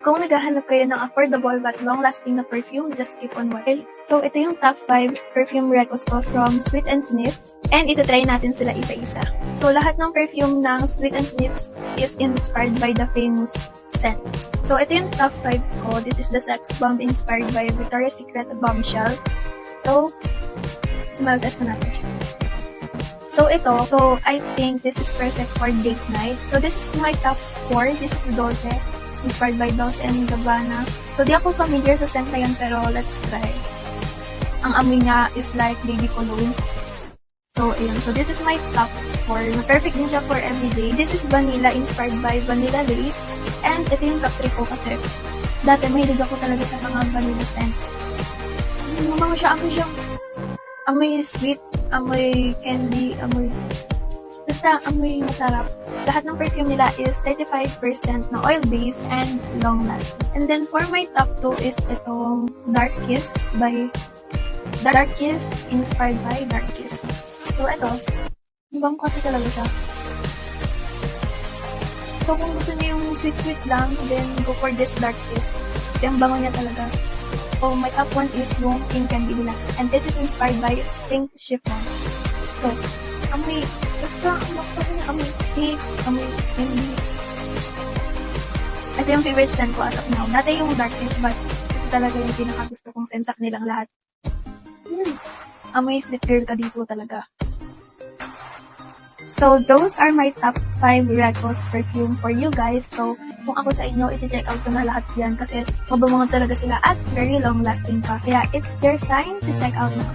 Kung naghahanap kayo ng affordable but long-lasting na perfume, just keep on watching. So, ito yung top 5 perfume recos ko from Sweet and Sniff. And itatry natin sila isa-isa. So, lahat ng perfume ng Sweet and Sniff is inspired by the famous scents. So, ito yung top 5 ko. This is the Sex Bomb inspired by Victoria's Secret Bombshell. So, smell test na natin siya. So, I think this is perfect for date night. So, this is my top 4. This is Dolce, inspired by Dolce & Gabbana. So, di ako familiar sa scent na yan, pero let's try. Ang amoy niya is like baby cologne. So, ayun. So, this is my top 4. Perfect din siya for everyday. This is Vanilla, inspired by Vanilla Lace. And ito yung top 3 ko kasi dati mahilig ako talaga sa mga vanilla scents. Mabango siya. Amoy sweet, amoy candy, basta amoy masarap. Lahat ng perfume nila is 35% na oil-based and long-lasting. And then, for my top 2 is itong Dark Kiss, inspired by Dark Kiss. So, ito, ibang kasi talaga siya. So, kung gusto niyo yung sweet-sweet lang, then go for this Dark Kiss. Kasi ang bango niya talaga. So, my top 1 is yung Pink Candy nila. And this is inspired by Pink Chiffon. So, basta amoy pink, amoy candy. Ito yung favorite scent ko as of now. Dati yung Dark Kiss, but ito talaga yung pinakagusto kong scent sa kanilang lahat. Amoy sweet girl ka dito talaga. So, those are my top 5 Recos perfume for you guys. So, kung ako sa inyo, isi-check out ko na lahat yan kasi mabango talaga sila at very long-lasting pa. Kaya, it's your sign to check out now.